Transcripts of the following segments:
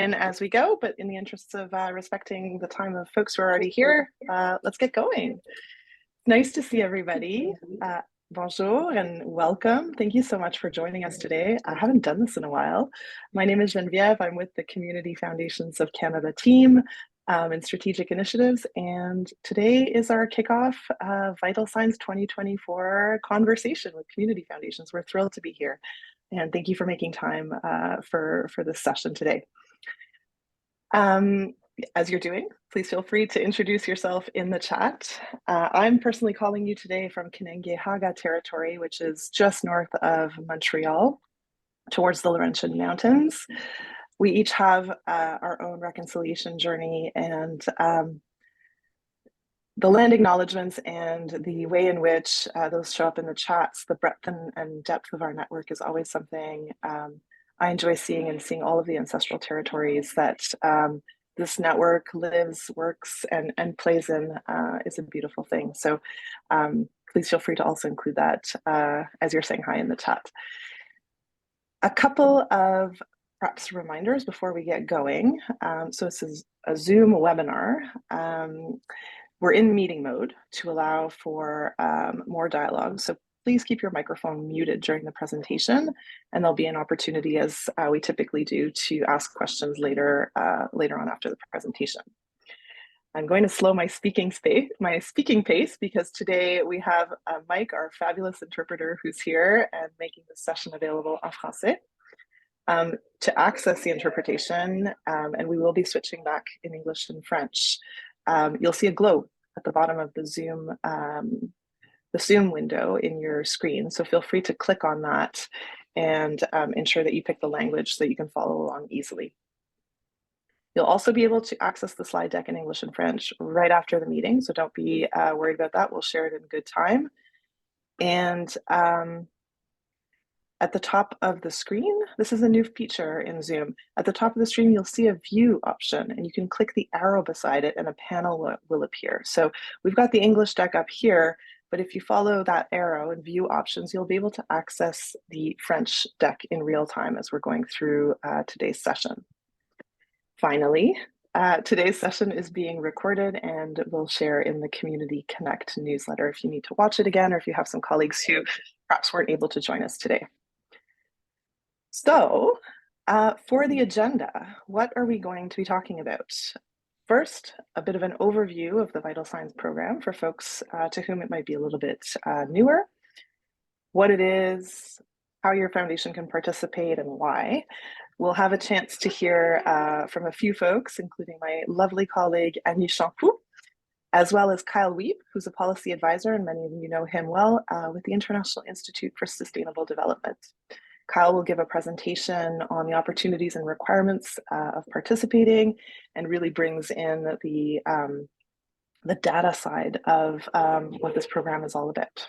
in as we go, but in the interests of respecting the time of folks who are already here, let's get going. Nice to see everybody. Bonjour and welcome. Thank you so much for joining us today. I haven't done this in a while. My name is Geneviève. I'm with the Community Foundations of Canada team in strategic initiatives, and today is our kickoff Vital Signs 2024 conversation with community foundations. We're thrilled to be here, and thank you for making time for this session today. As you're doing, please feel free to introduce yourself in the chat. I'm personally calling you today from Kanen'kehá:ka territory, which is just north of Montreal, towards the Laurentian Mountains. We each have our own reconciliation journey, and the land acknowledgements and the way in which those show up in the chats, the breadth and depth of our network is always something I enjoy seeing, and seeing all of the ancestral territories that this network lives, works, and plays in is a beautiful thing. So please feel free to also include that as you're saying hi in the chat. A couple of perhaps reminders before we get going. So this is a Zoom webinar. We're in meeting mode to allow for more dialogue. So please keep your microphone muted during the presentation, and there'll be an opportunity, as we typically do, to ask questions later on after the presentation. I'm going to slow my speaking pace because today we have Mike, our fabulous interpreter, who's here and making this session available en français. To access the interpretation, and we will be switching back in English and French, you'll see a globe at the bottom of the Zoom window in your screen. So feel free to click on that and ensure that you pick the language so that you can follow along easily. You'll also be able to access the slide deck in English and French right after the meeting, so don't be worried about that. We'll share it in good time. And at the top of the screen, this is a new feature in Zoom. At the top of the screen, you'll see a view option, and you can click the arrow beside it and a panel will appear. So we've got the English deck up here, but if you follow that arrow and view options, you'll be able to access the French deck in real time as we're going through today's session. Finally, today's session is being recorded and we'll share in the Community Connect newsletter if you need to watch it again, or if you have some colleagues who perhaps weren't able to join us today. So for the agenda, what are we going to be talking about? First, a bit of an overview of the Vital Signs program for folks to whom it might be a little bit newer, what it is, how your foundation can participate, and why. We'll have a chance to hear from a few folks, including my lovely colleague Annie Champoux, as well as Kyle Wiebe, who's a policy advisor, and many of you know him well, with the International Institute for Sustainable Development. Kyle will give a presentation on the opportunities and requirements of participating, and really brings in the data side of what this program is all about.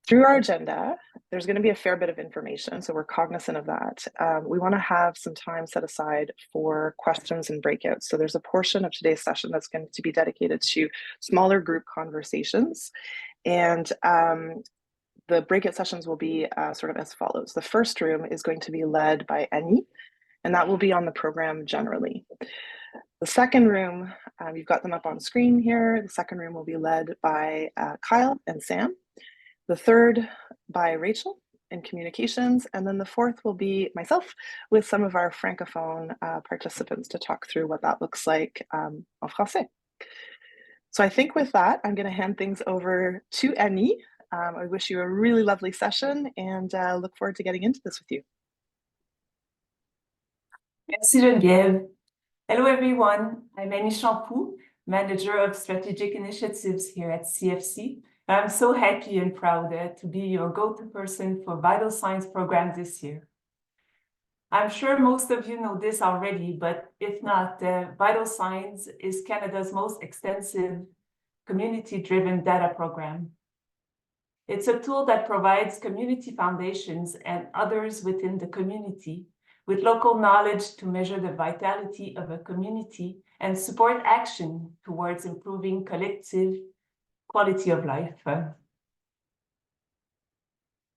Through our agenda, there's going to be a fair bit of information, so we're cognizant of that. We want to have some time set aside for questions and breakouts. So there's a portion of today's session that's going to be dedicated to smaller group conversations, and the breakout sessions will be sort of as follows. The first room is going to be led by Annie, and that will be on the program generally. The second room, you've got them up on screen here. The second room will be led by Kyle and Sam. The third by Rachel in communications. And then the fourth will be myself with some of our Francophone participants to talk through what that looks like en français. So I think with that, I'm going to hand things over to Annie. I wish you a really lovely session and look forward to getting into this with you. Merci Geneviève. Hello everyone, I'm Annie Champoux, Manager of Strategic Initiatives here at CFC. I'm so happy and proud to be your go-to person for Vital Signs program this year. I'm sure most of you know this already, but if not, Vital Signs is Canada's most extensive community-driven data program. It's a tool that provides community foundations and others within the community with local knowledge to measure the vitality of a community and support action towards improving collective quality of life.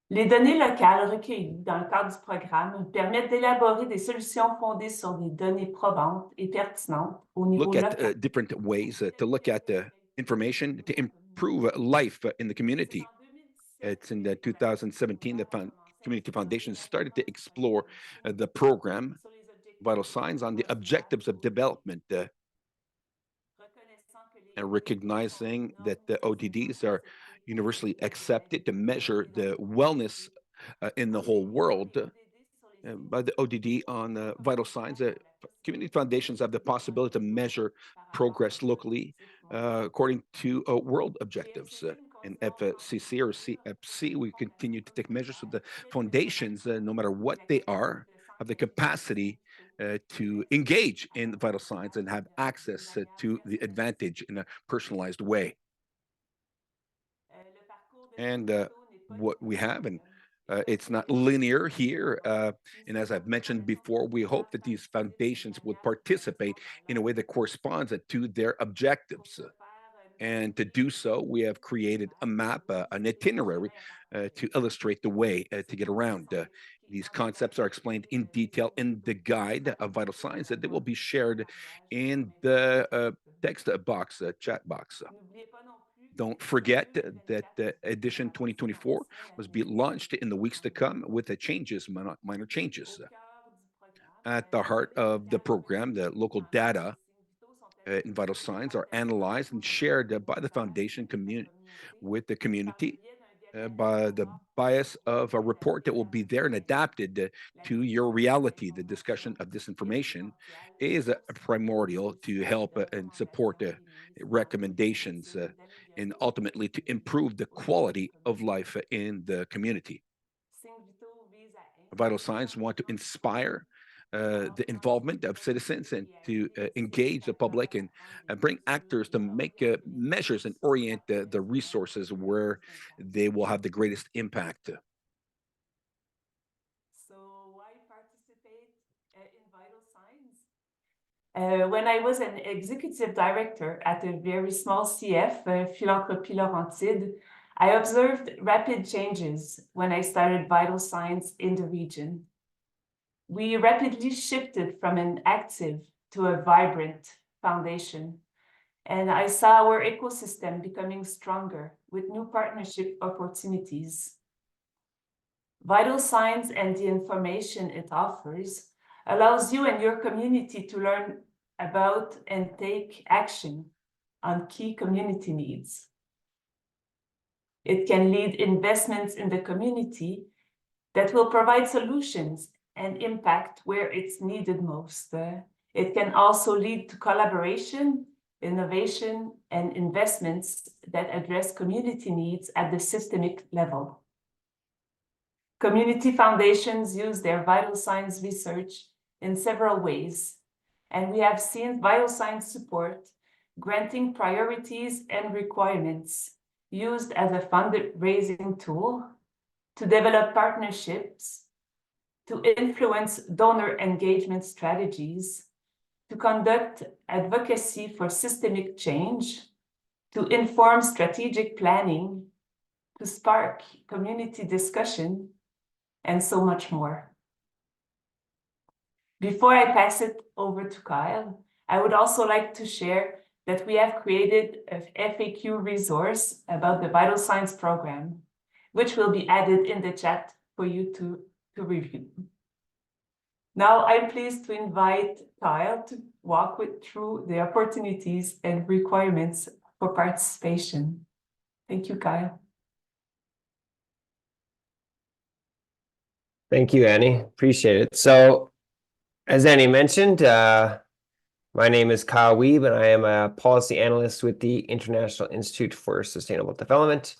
Les données locales recueillies dans le cadre du programme permettent d'élaborer des solutions fondées sur des données probantes et pertinentes au niveau Look at local. different ways to look at the information to improve life in the community. It's in the 2017, the Community Foundation started to explore the program Vital Signs on the objectives of development and recognizing that the ODDs are universally accepted to measure the wellness in the whole world. By the ODD on vital signs, community foundations have the possibility to measure progress locally according to world objectives. In FCC or CFC, we continue to take measures so the foundations, no matter what they are, have the capacity to engage in vital signs and have access to the advantage in a personalized way. And what we have, and it's not linear here. And as I've mentioned before, we hope that these foundations would participate in a way that corresponds to their objectives. And to do so, we have created a map, an itinerary to illustrate the way to get around. These concepts are explained in detail in the guide of vital signs that they will be shared in the text box, chat box. Don't forget that edition 2024 must be launched in the weeks to come with the changes, minor changes. At the heart of the program, the local data in vital signs are analyzed and shared by the foundation community with the community by the bias of a report that will be there and adapted to your reality. The discussion of this information is primordial to help and support recommendations and ultimately to improve the quality of life in the community. Vital Signs want to inspire the involvement of citizens and to engage the public and bring actors to make measures and orient the resources where they will have the greatest impact. So why participate in Vital Signs? When I was an executive director at a very small CF, Philanthropie Laurentide, I observed rapid changes when I started Vital Signs in the region. We rapidly shifted from an active to a vibrant foundation, and I saw our ecosystem becoming stronger with new partnership opportunities. Vital Signs and the information it offers allows you and your community to learn about and take action on key community needs. It can lead investments in the community that will provide solutions and impact where it's needed most. It can also lead to collaboration, innovation, and investments that address community needs at the systemic level. Community foundations use their vital signs research in several ways, and we have seen vital signs support granting priorities and requirements used as a fundraising tool to develop partnerships, to influence donor engagement strategies, to conduct advocacy for systemic change, to inform strategic planning, to spark community discussion, and so much more. Before I pass it over to Kyle, I would also like to share that we have created a FAQ resource about the Vital Signs program, which will be added in the chat for you to review. Now I'm pleased to invite Kyle to walk through the opportunities and requirements for participation. Thank you, Kyle. Thank you, Annie. Appreciate it. So, as Annie mentioned, my name is Kyle Wiebe, and I am a policy analyst with the International Institute for Sustainable Development.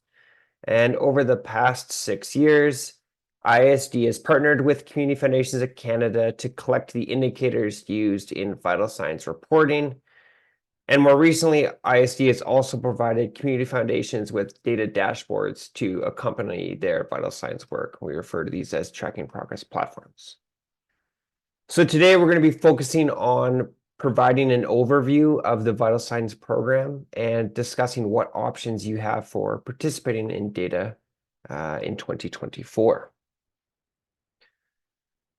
And over the past 6 years, IISD has partnered with Community Foundations of Canada to collect the indicators used in vital signs reporting. And more recently, IISD has also provided community foundations with data dashboards to accompany their vital signs work. We refer to these as tracking progress platforms. So today we're going to be focusing on providing an overview of the Vital Signs program and discussing what options you have for participating in data in 2024.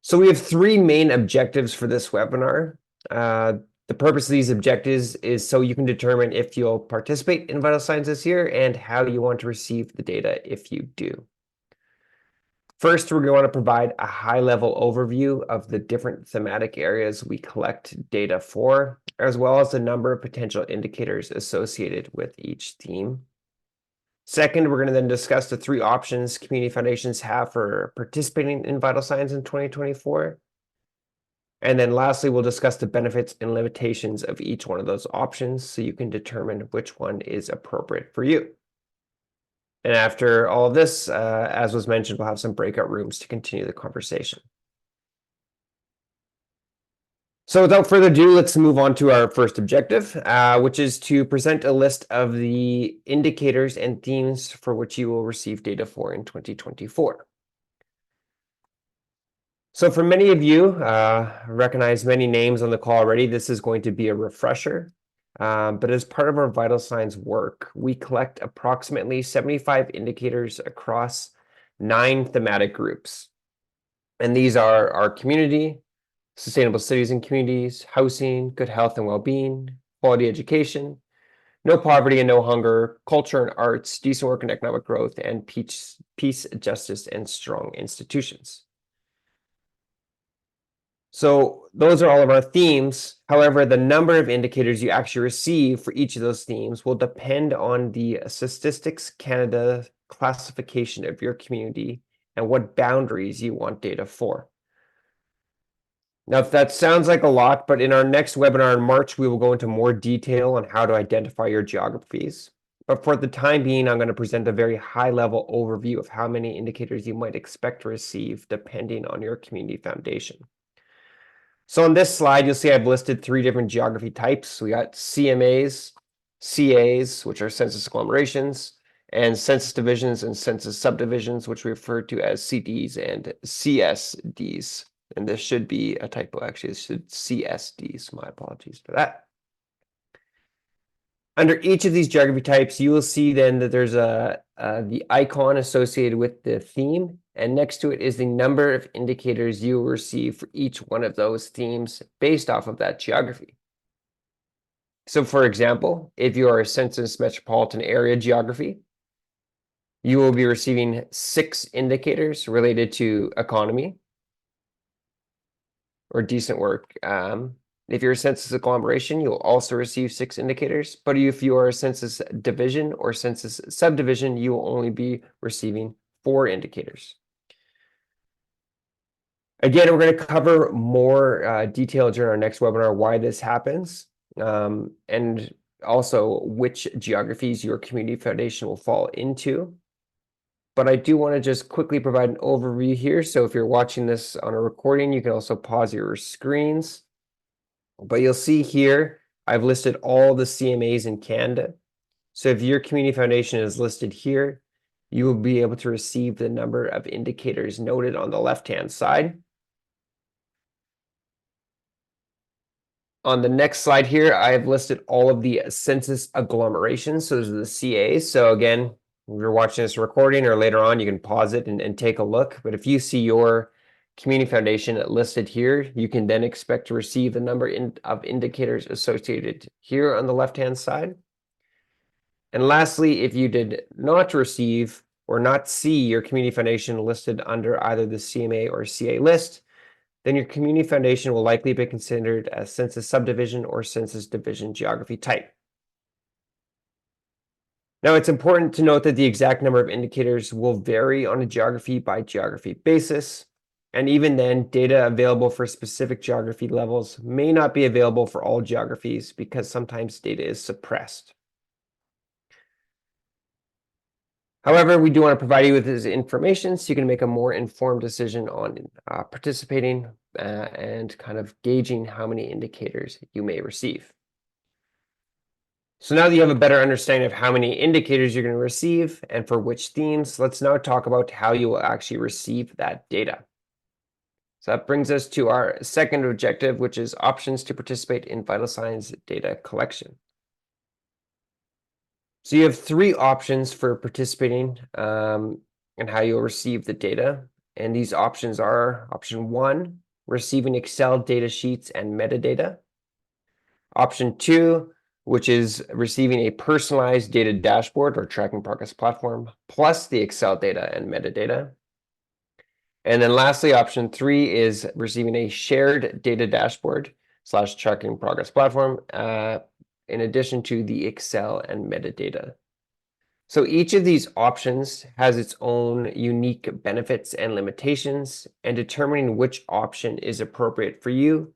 So we have three main objectives for this webinar. The purpose of these objectives is so you can determine if you'll participate in vital signs this year and how you want to receive the data if you do. First, we're going to provide a high-level overview of the different thematic areas we collect data for, as well as the number of potential indicators associated with each theme. Second, we're going to then discuss the three options community foundations have for participating in vital signs in 2024. And then lastly, we'll discuss the benefits and limitations of each one of those options so you can determine which one is appropriate for you. And after all of this, as was mentioned, we'll have some breakout rooms to continue the conversation. So without further ado, let's move on to our first objective, which is to present a list of the indicators and themes for which you will receive data for in 2024. So for many of you, recognize many names on the call already, this is going to be a refresher. But as part of our vital signs work, we collect approximately 75 indicators across 9 thematic groups. And these are our community, sustainable cities and communities, housing, good health and well-being, quality education, no poverty and no hunger, culture and arts, decent work and economic growth, and peace, justice, and strong institutions. So those are all of our themes. However, the number of indicators you actually receive for each of those themes will depend on the Statistics Canada classification of your community and what boundaries you want data for. Now, if that sounds like a lot, but in our next webinar in March, we will go into more detail on how to identify your geographies. But for the time being, I'm going to present a very high-level overview of how many indicators you might expect to receive depending on your community foundation. So on this slide, you'll see I've listed 3 different geography types. We got CMAs, CAs, which are census agglomerations, and census divisions and census subdivisions, which we refer to as CDs and CSDs. And this should be a typo, actually. It should CSDs. My apologies for that. Under each of these geography types, you will see then that there's the icon associated with the theme, and next to it is the number of indicators you will receive for each one of those themes based off of that geography. So for example, if you are a census metropolitan area geography, you will be receiving 6 indicators related to economy or decent work. If you're a census agglomeration, you'll also receive 6 indicators. But if you are a census division or census subdivision, you will only be receiving 4 indicators. Again, we're going to cover more detail during our next webinar why this happens, and also which geographies your community foundation will fall into. But I do want to just quickly provide an overview here. So if you're watching this on a recording, you can also pause your screens. But you'll see here, I've listed all the CMAs in Canada. So if your community foundation is listed here, you will be able to receive the number of indicators noted on the left-hand side. On the next slide here, I've listed all of the census agglomerations. So those are the CAs. So again, if you're watching this recording or later on, you can pause it and take a look. But if you see your community foundation listed here, you can then expect to receive the number of indicators associated here on the left-hand side. And lastly, if you did not receive or not see your community foundation listed under either the CMA or CA list, then your community foundation will likely be considered a census subdivision or census division geography type. Now, it's important to note that the exact number of indicators will vary on a geography by geography basis. And even then, data available for specific geography levels may not be available for all geographies because sometimes data is suppressed. However, we do want to provide you with this information so you can make a more informed decision on participating and kind of gauging how many indicators you may receive. So now that you have a better understanding of how many indicators you're going to receive and for which themes, let's now talk about how you will actually receive that data. So that brings us to our second objective, which is options to participate in vital signs data collection. So you have 3 options for participating and how you'll receive the data. And these options are option 1, receiving Excel data sheets and metadata. Option 2, which is receiving a personalized data dashboard or tracking progress platform, plus the Excel data and metadata. And then lastly, option 3 is receiving a shared data dashboard / tracking progress platform, in addition to the Excel and metadata. So each of these options has its own unique benefits and limitations, and determining which option is appropriate for you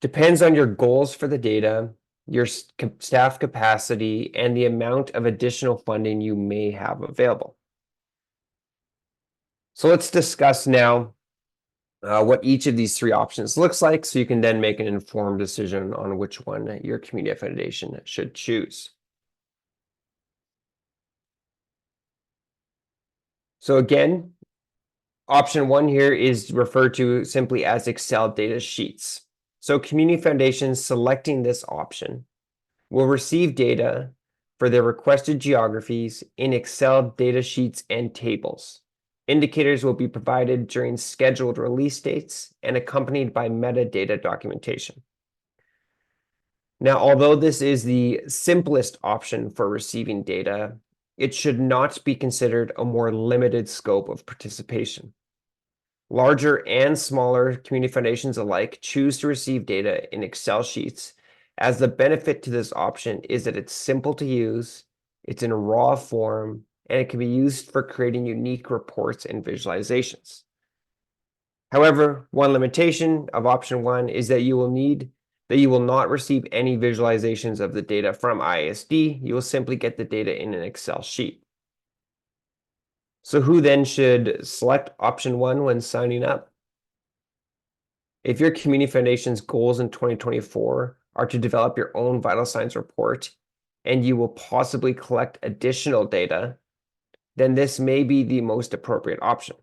depends on your goals for the data, your staff capacity, and the amount of additional funding you may have available. So let's discuss now what each of these 3 options looks like, so you can then make an informed decision on which one your community foundation should choose. So again, option 1 here is referred to simply as Excel data sheets. So community foundations selecting this option will receive data for their requested geographies in Excel data sheets and tables. Indicators will be provided during scheduled release dates and accompanied by metadata documentation. Now, although this is the simplest option for receiving data, it should not be considered a more limited scope of participation. Larger and smaller community foundations alike choose to receive data in Excel sheets, as the benefit to this option is that it's simple to use, it's in a raw form, and it can be used for creating unique reports and visualizations. However, one limitation of option 1 is that you will not receive any visualizations of the data from IISD. You will simply get the data in an Excel sheet. So who then should select option 1 when signing up? If your community foundation's goals in 2024 are to develop your own vital signs report, and you will possibly collect additional data, then this may be the most appropriate option.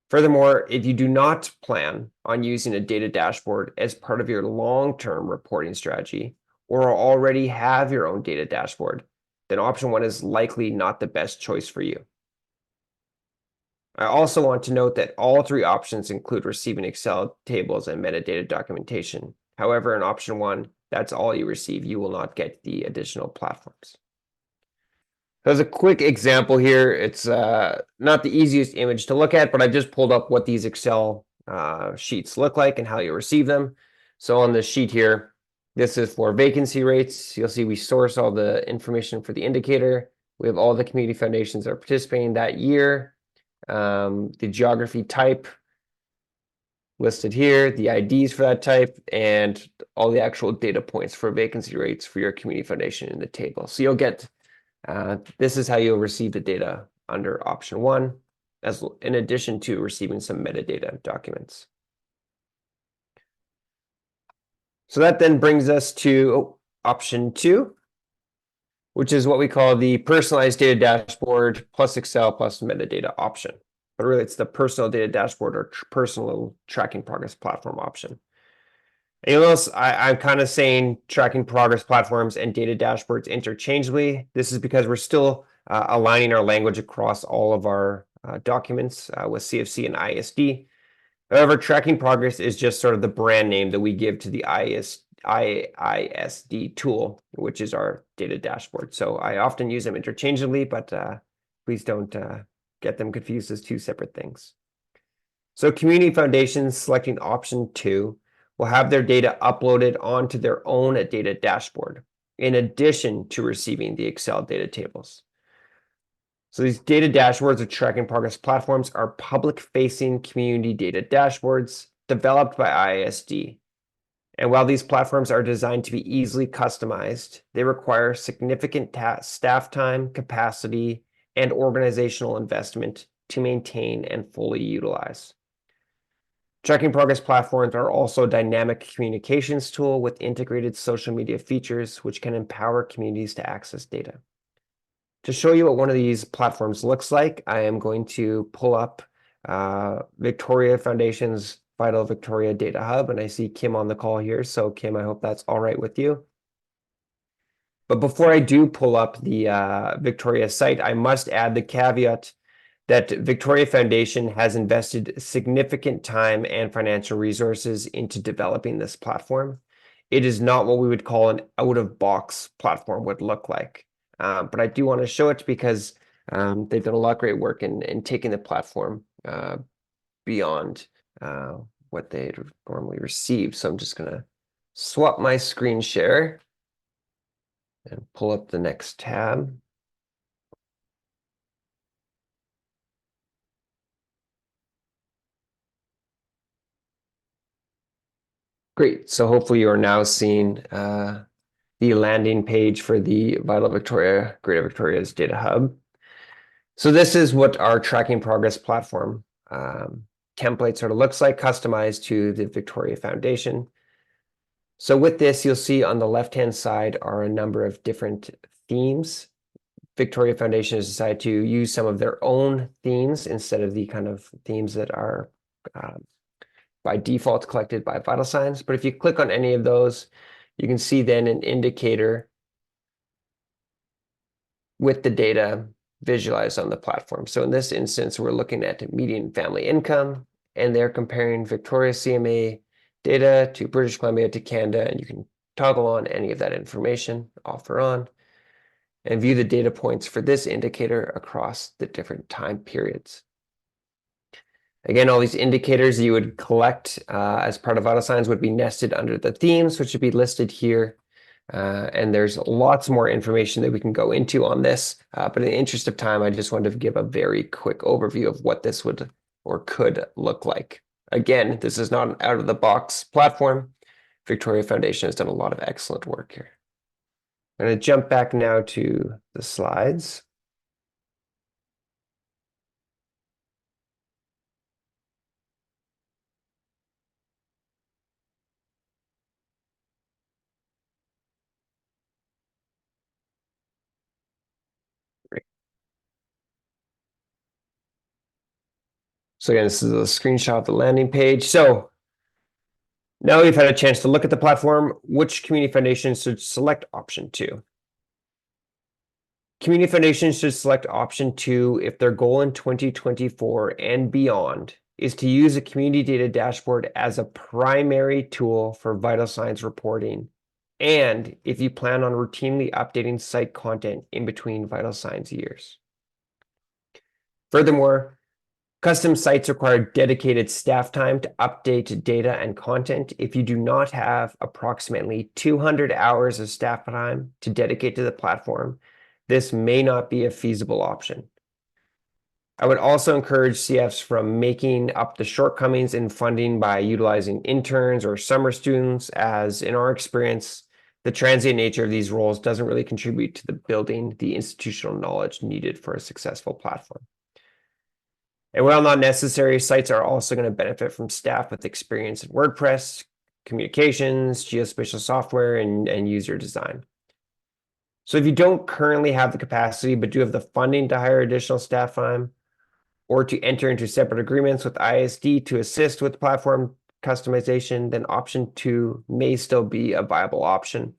Furthermore, if you do not plan on using a data dashboard as part of your long-term reporting strategy, or already have your own data dashboard, then option 1 is likely not the best choice for you. I also want to note that all 3 options include receiving Excel tables and metadata documentation. However, in option 1, that's all you receive. You will not get the additional platforms. So as a quick example here, it's not the easiest image to look at, but I've just pulled up what these Excel sheets look like and how you receive them. So on this sheet here, this is for vacancy rates. You'll see we source all the information for the indicator. We have all the community foundations that are participating that year, the geography type listed here, the IDs for that type, and all the actual data points for vacancy rates for your community foundation in the table. So you'll get, this is how you'll receive the data under option 1, as in addition to receiving some metadata documents. So that then brings us to option 2, which is what we call the personalized data dashboard plus Excel plus metadata option. But really, it's the personal data dashboard or personal tracking progress platform option. And you'll notice I'm kind of saying tracking progress platforms and data dashboards interchangeably. This is because we're still aligning our language across all of our documents with CFC and IISD. However, tracking progress is just sort of the brand name that we give to the IISD tool, which is our data dashboard. So I often use them interchangeably, but please don't get them confused as 2 separate things. So community foundations selecting option 2 will have their data uploaded onto their own data dashboard, in addition to receiving the Excel data tables. So these data dashboards or tracking progress platforms are public-facing community data dashboards developed by IISD. And while these platforms are designed to be easily customized, they require significant staff time, capacity, and organizational investment to maintain and fully utilize. Tracking progress platforms are also a dynamic communications tool with integrated social media features, which can empower communities to access data. To show you what one of these platforms looks like, I am going to pull up Victoria Foundation's Vital Victoria Data Hub, and I see Kim on the call here. So Kim, I hope that's all right with you. But before I do pull up the Victoria site, I must add the caveat that Victoria Foundation has invested significant time and financial resources into developing this platform. It is not what we would call an out-of-box platform would look like. But I do want to show it because they've done a lot of great work in taking the platform beyond what they'd normally receive. So I'm just going to swap my screen share and pull up the next tab. Great. So hopefully you are now seeing the landing page for the Vital Victoria, Greater Victoria's Data Hub. So this is what our tracking progress platform template sort of looks like, customized to the Victoria Foundation. So with this, you'll see on the left-hand side are a number of different themes. Victoria Foundation has decided to use some of their own themes instead of the kind of themes that are by default collected by Vital Signs. But if you click on any of those, you can see then an indicator with the data visualized on the platform. So in this instance, we're looking at median family income, and they're comparing Victoria CMA data to British Columbia to Canada, and you can toggle on any of that information, off or on, and view the data points for this indicator across the different time periods. Again, all these indicators you would collect as part of Vital Signs would be nested under the themes, which would be listed here. And there's lots more information that we can go into on this. But in the interest of time, I just wanted to give a very quick overview of what this would or could look like. Again, this is not an out-of-the-box platform. Victoria Foundation has done a lot of excellent work here. I'm going to jump back now to the slides. So again, this is a screenshot of the landing page. So now we've had a chance to look at the platform. Which community foundations should select option 2? Community foundations should select option 2 if their goal in 2024 and beyond is to use a community data dashboard as a primary tool for Vital Signs reporting, and if you plan on routinely updating site content in between Vital Signs years. Furthermore, custom sites require dedicated staff time to update data and content. If you do not have approximately 200 hours of staff time to dedicate to the platform, this may not be a feasible option. I would also encourage CFs from making up the shortcomings in funding by utilizing interns or summer students, as in our experience, the transient nature of these roles doesn't really contribute to the building the institutional knowledge needed for a successful platform. And while not necessary, sites are also going to benefit from staff with experience in WordPress, communications, geospatial software, and user design. So if you don't currently have the capacity, but do have the funding to hire additional staff time, or to enter into separate agreements with IISD to assist with platform customization, then option 2 may still be a viable option.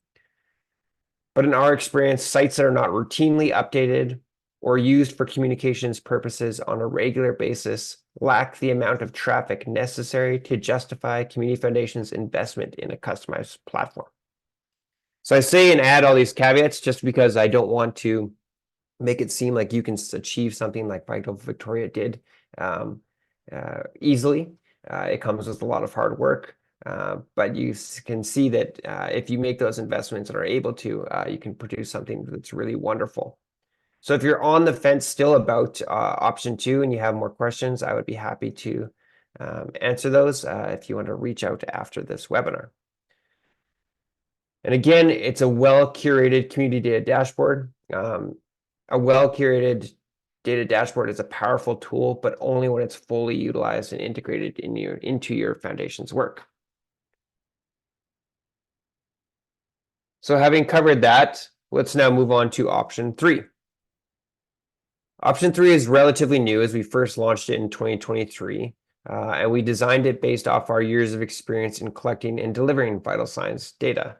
But in our experience, sites that are not routinely updated or used for communications purposes on a regular basis lack the amount of traffic necessary to justify Community Foundation's investment in a customized platform. So I say and add all these caveats just because I don't want to make it seem like you can achieve something like Vital Victoria did easily. It comes with a lot of hard work, but you can see that if you make those investments and are able to, you can produce something that's really wonderful. So if you're on the fence still about option 2 and you have more questions, I would be happy to answer those if you want to reach out after this webinar. And again, it's a well-curated community data dashboard. A well-curated data dashboard is a powerful tool, but only when it's fully utilized and integrated into your foundation's work. So having covered that, let's now move on to option 3. Option 3 is relatively new, as we first launched it in 2023, and we designed it based off our years of experience in collecting and delivering Vital Signs data.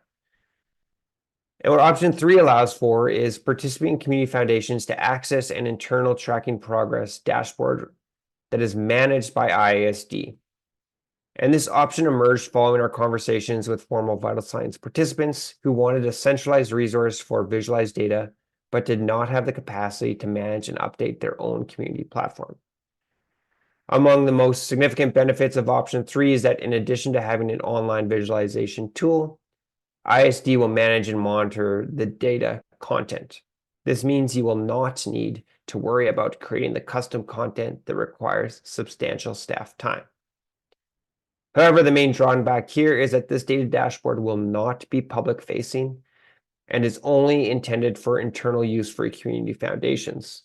And what option 3 allows for is participating community foundations to access an internal tracking progress dashboard that is managed by IISD. And this option emerged following our conversations with formal vital signs participants who wanted a centralized resource for visualized data, but did not have the capacity to manage and update their own community platform. Among the most significant benefits of option 3 is that in addition to having an online visualization tool, IISD will manage and monitor the data content. This means you will not need to worry about creating the custom content that requires substantial staff time. However, the main drawback here is that this data dashboard will not be public-facing and is only intended for internal use for community foundations.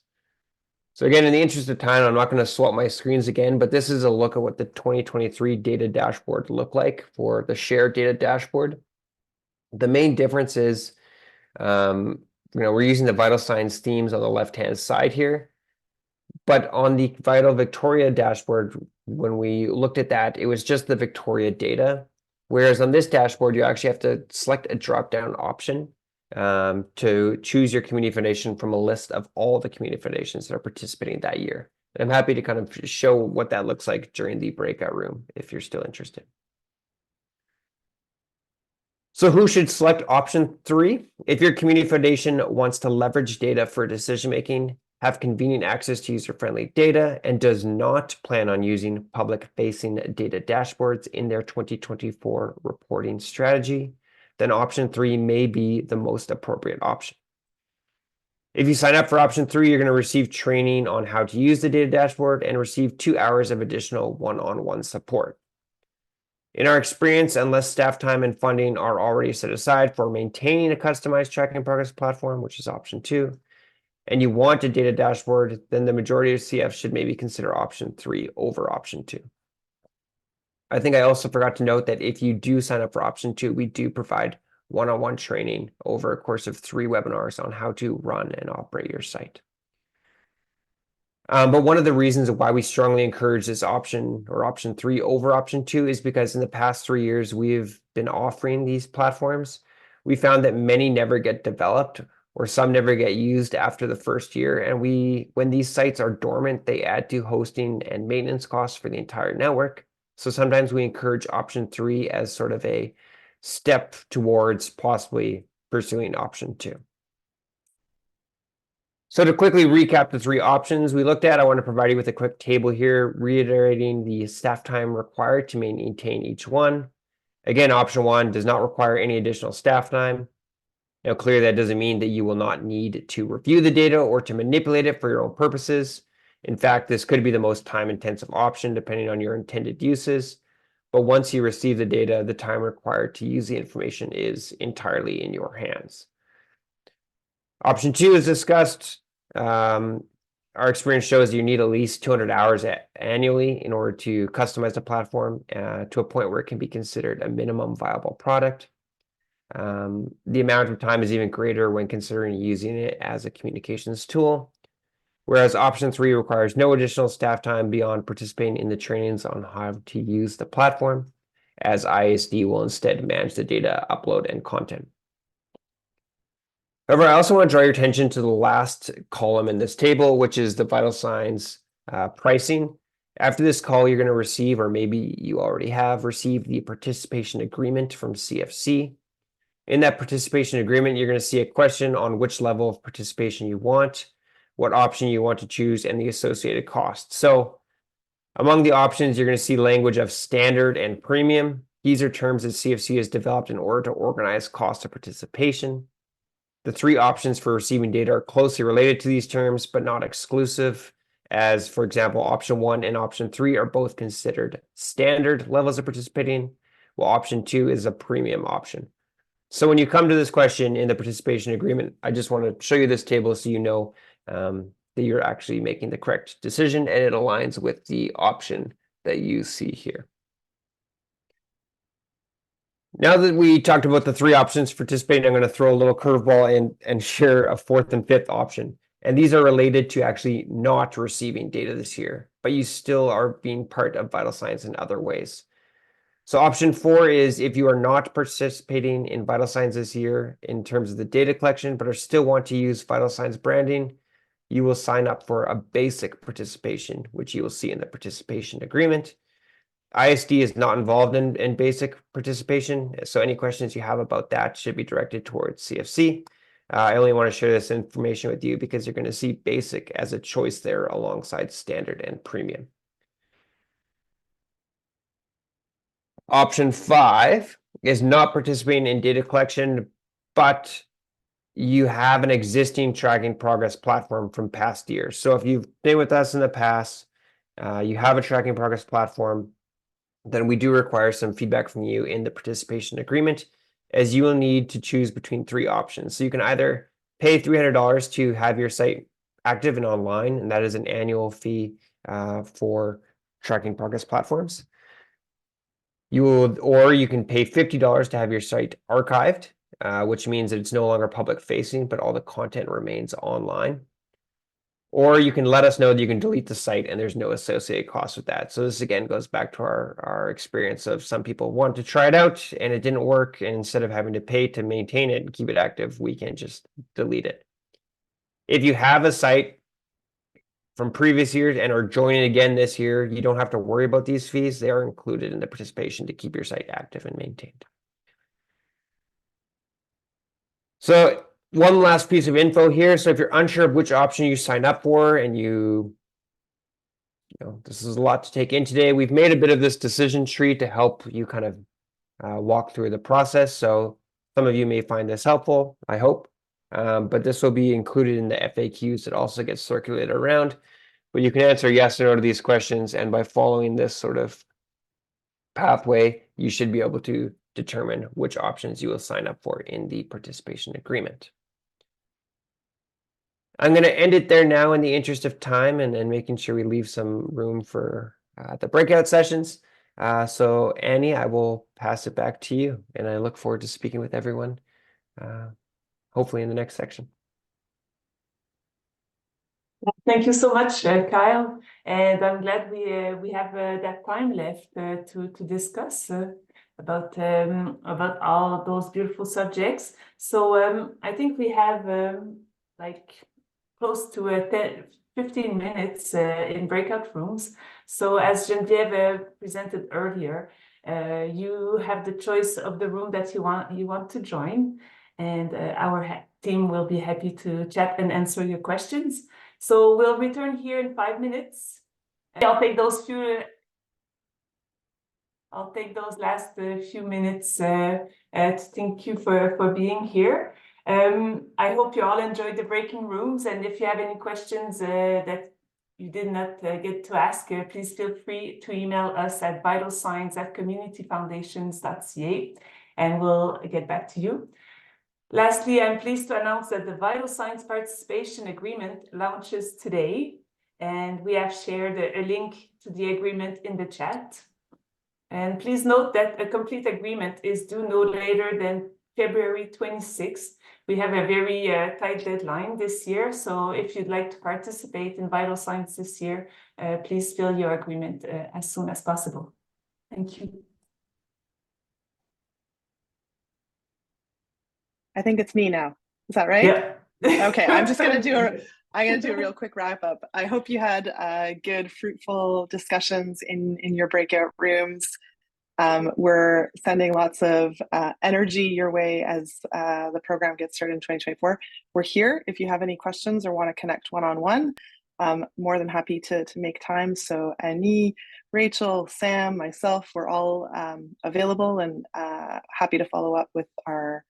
So again, in the interest of time, I'm not going to swap my screens again, but this is a look at what the 2023 data dashboard looked like for the shared data dashboard. The main difference is, we're using the vital signs themes on the left-hand side here. But on the Vital Victoria dashboard, when we looked at that, it was just the Victoria data. Whereas on this dashboard, you actually have to select a drop-down option to choose your community foundation from a list of all the community foundations that are participating that year. And I'm happy to kind of show what that looks like during the breakout room if you're still interested. So who should select option 3? If your community foundation wants to leverage data for decision-making, have convenient access to user-friendly data, and does not plan on using public-facing data dashboards in their 2024 reporting strategy, then option 3 may be the most appropriate option. If you sign up for option 3, you're going to receive training on how to use the data dashboard and receive 2 hours of additional one-on-one support. In our experience, unless staff time and funding are already set aside for maintaining a customized tracking progress platform, which is option 2, and you want a data dashboard, then the majority of CFs should maybe consider option 3 over option 2. I think I also forgot to note that if you do sign up for option 2, we do provide one-on-one training over a course of 3 webinars on how to run and operate your site. But one of the reasons why we strongly encourage this option or option 3 over option 2 is because in the past 3 years, we've been offering these platforms. We found that many never get developed or some never get used after the first year. And when these sites are dormant, they add to hosting and maintenance costs for the entire network. So sometimes we encourage option 3 as sort of a step towards possibly pursuing option 2. So to quickly recap the 3 options we looked at, I want to provide you with a quick table here, reiterating the staff time required to maintain each one. Again, option 1 does not require any additional staff time. Now, clearly, that doesn't mean that you will not need to review the data or to manipulate it for your own purposes. In fact, this could be the most time-intensive option depending on your intended uses. But once you receive the data, the time required to use the information is entirely in your hands. Option 2 is discussed. Our experience shows you need at least 200 hours annually in order to customize the platform to a point where it can be considered a minimum viable product. The amount of time is even greater when considering using it as a communications tool, whereas option 3 requires no additional staff time beyond participating in the trainings on how to use the platform, as IISD will instead manage the data upload and content. However, I also want to draw your attention to the last column in this table, which is the vital signs pricing. After this call, you're going to receive, or maybe you already have received, the participation agreement from CFC. In that participation agreement, you're going to see a question on which level of participation you want, what option you want to choose, and the associated cost. So among the options, you're going to see language of standard and premium. These are terms that CFC has developed in order to organize cost of participation. The 3 options for receiving data are closely related to these terms, but not exclusive, as, for example, option 1 and option 3 are both considered standard levels of participating, while option 2 is a premium option. So when you come to this question in the participation agreement, I just want to show you this table so you know that you're actually making the correct decision and it aligns with the option that you see here. Now that we talked about the 3 options for participating, I'm going to throw a little curveball and share a 4th and 5th option. And these are related to actually not receiving data this year, but you still are being part of vital signs in other ways. So option 4 is if you are not participating in vital signs this year in terms of the data collection, but are still want to use vital signs branding, you will sign up for a basic participation, which you will see in the participation agreement. IISD is not involved in basic participation, so any questions you have about that should be directed towards CFC. I only want to share this information with you because you're going to see basic as a choice there alongside standard and premium. Option 5 is not participating in data collection, but you have an existing tracking progress platform from past years. So if you've been with us in the past, you have a tracking progress platform, then we do require some feedback from you in the participation agreement, as you will need to choose between 3 options. So you can either pay $300 to have your site active and online, and that is an annual fee for tracking progress platforms. Or you can pay $50 to have your site archived, which means that it's no longer public facing, but all the content remains online. Or you can let us know that you can delete the site and there's no associated cost with that. So this again goes back to our experience of some people want to try it out and it didn't work. And instead of having to pay to maintain it and keep it active, we can just delete it. If you have a site from previous years and are joining again this year, you don't have to worry about these fees. They are included in the participation to keep your site active and maintained. So one last piece of info here. So if you're unsure of which option you sign up for and you know, this is a lot to take in today, we've made a bit of this decision tree to help you kind of walk through the process. So some of you may find this helpful, I hope. But this will be included in the FAQs that also get circulated around. But you can answer yes or no to these questions. And by following this sort of pathway, you should be able to determine which options you will sign up for in the participation agreement. I'm going to end it there now in the interest of time and making sure we leave some room for the breakout sessions. So Annie, I will pass it back to you. And I look forward to speaking with everyone, hopefully in the next section. Thank you so much, Kyle. And I'm glad we have that time left to discuss about all those beautiful subjects. So I think we have like close to 15 minutes in breakout rooms. So as Geneviève presented earlier, you have the choice of the room that you want to join, and our team will be happy to chat and answer your questions. So we'll return here in 5 minutes. I'll take those last few minutes to thank you for being here. I hope you all enjoyed the breaking rooms, and if you have any questions that you did not get to ask, please feel free to email us at vitalsigns@communityfoundations.ca, and we'll get back to you. Lastly, I'm pleased to announce that the Vital Signs Participation Agreement launches today, and we have shared a link to the agreement in the chat. And please note that a complete agreement is due no later than February 26th. We have a very tight deadline this year, so if you'd like to participate in Vital Signs this year, please fill your agreement as soon as possible. Thank you. I think it's me now. Is that right? Yeah. Okay, I'm gonna do a real quick wrap up. I hope you had good, fruitful discussions in your breakout rooms. We're sending lots of energy your way as the program gets started in 2024. We're here if you have any questions or want to connect one-on-one. More than happy to make time. So Annie, Rachel, Sam, myself, we're all available and happy to follow up with our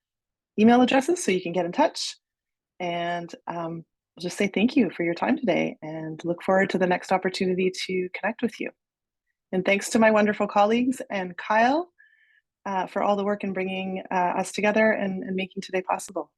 email addresses so you can get in touch. And I'll just say thank you for your time today and look forward to the next opportunity to connect with you. And thanks to my wonderful colleagues and Kyle for all the work in bringing us together and making today possible.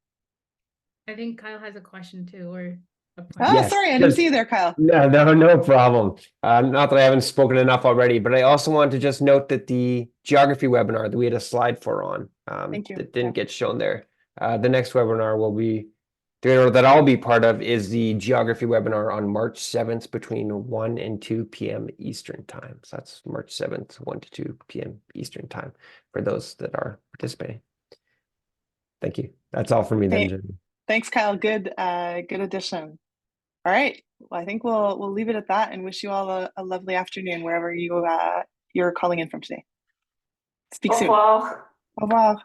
I think Kyle has a question too, or a point. Oh, yes, sorry, I didn't see you there, Kyle. No problem. Not that I haven't spoken enough already, but I also want to just note that the geography webinar that we had a slide for on Thank you. that didn't get shown there. The next webinar will be that I'll be part of is the geography webinar on March 7th between 1 and 2 p.m. Eastern time. So that's March 7th, 1 to 2 p.m. Eastern time for those that are participating. Thank you. That's all for me then, Jen. Thanks, Kyle. Good addition. All right. Well, I think we'll leave it at that and wish you all a lovely afternoon wherever you're calling in from today. Speak Au soon. revoir. Au revoir.